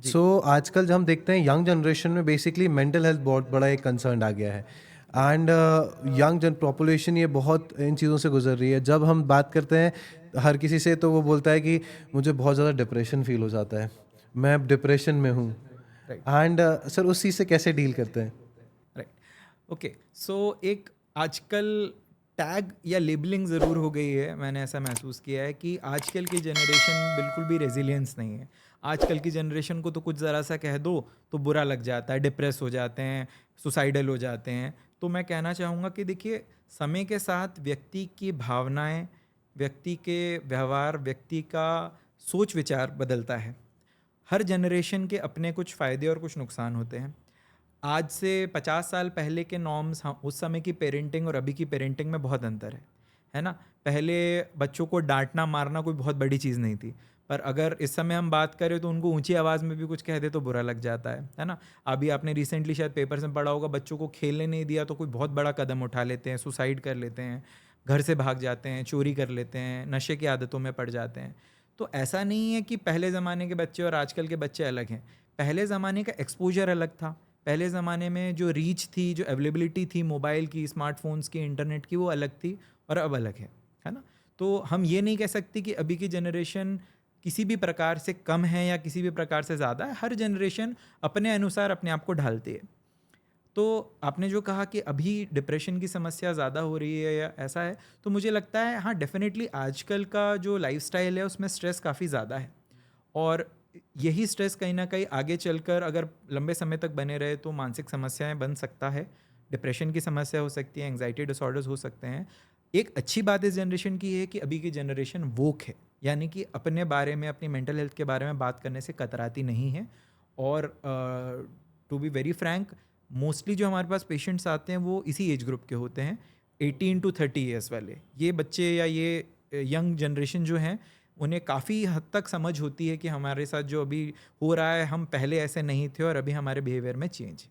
जी। आजकल जो हम देखते हैं यंग जनरेशन में बेसिकली मेंटल हेल्थ बहुत बड़ा एक कंसर्न आ गया है एंड यंग जन पॉपुलेशन ये बहुत इन चीज़ों से गुजर रही है। जब हम बात करते हैं हर किसी से तो वो बोलता है कि मुझे बहुत ज़्यादा डिप्रेशन फील हो जाता है, मैं अब डिप्रेशन में हूँ। राइट, एंड सर उस चीज़ से कैसे डील करते हैं? राइट। ओके, सो एक आजकल टैग या लेबलिंग ज़रूर हो गई है। मैंने ऐसा महसूस किया है कि आजकल की जनरेशन बिल्कुल भी रेजिलियंस नहीं है। आजकल की जनरेशन को तो कुछ ज़रा सा कह दो तो बुरा लग जाता है, डिप्रेस हो जाते हैं, सुसाइडल हो जाते हैं। तो मैं कहना चाहूँगा कि देखिए, समय के साथ व्यक्ति की भावनाएं, व्यक्ति के व्यवहार, व्यक्ति का सोच विचार बदलता है। हर जनरेशन के अपने कुछ फ़ायदे और कुछ नुकसान होते हैं। आज से 50 साल पहले के नॉर्म्स, हाँ, उस समय की पेरेंटिंग और अभी की पेरेंटिंग में बहुत अंतर है ना? पहले बच्चों को डाँटना, मारना कोई बहुत बड़ी चीज़ नहीं थी। पर अगर इस समय हम बात करें तो उनको ऊँची आवाज़ में भी कुछ कह दें तो बुरा लग जाता है ना? अभी आपने रिसेंटली शायद पेपर्स में पढ़ा होगा, बच्चों को खेलने नहीं दिया तो कोई बहुत बड़ा कदम उठा लेते हैं, सुसाइड कर लेते हैं, घर से भाग जाते हैं, चोरी कर लेते हैं, नशे की आदतों में पड़ जाते हैं। तो ऐसा नहीं है कि पहले ज़माने के बच्चे और आजकल के बच्चे अलग हैं। पहले ज़माने का एक्सपोज़र अलग था। पहले ज़माने में जो रीच थी, जो अवेलेबिलिटी थी मोबाइल की, स्मार्टफ़ोन्स की, इंटरनेट की, वो अलग थी और अब अलग है ना? तो हम ये नहीं कह सकते कि अभी की जनरेशन किसी भी प्रकार से कम है या किसी भी प्रकार से ज़्यादा है। हर जनरेशन अपने अनुसार अपने आप को ढालती है। तो आपने जो कहा कि अभी डिप्रेशन की समस्या ज़्यादा हो रही है या ऐसा है, तो मुझे लगता है हाँ, डेफ़िनेटली आजकल का जो लाइफ़स्टाइल है उसमें स्ट्रेस काफ़ी ज़्यादा है। और यही स्ट्रेस कहीं न कहीं आगे चलकर अगर लंबे समय तक बने रहे तो मानसिक समस्याएँ बन सकता है। डिप्रेशन की समस्या हो सकती है, एंग्ज़ायटी डिसऑर्डर्स हो सकते हैं। एक अच्छी बात इस जनरेशन की ये है कि अभी की जनरेशन वोक है, यानी कि अपने बारे में, अपनी मेंटल हेल्थ के बारे में बात करने से कतराती नहीं है। और to be very frank, mostly जो हमारे पास पेशेंट्स आते हैं वो इसी एज ग्रुप के होते हैं, 18 टू 30 ईयर्स वाले। ये बच्चे या ये यंग जनरेशन जो हैं, उन्हें काफ़ी हद तक समझ होती है कि हमारे साथ जो अभी हो रहा है, हम पहले ऐसे नहीं थे और अभी हमारे बिहेवियर में चेंज है।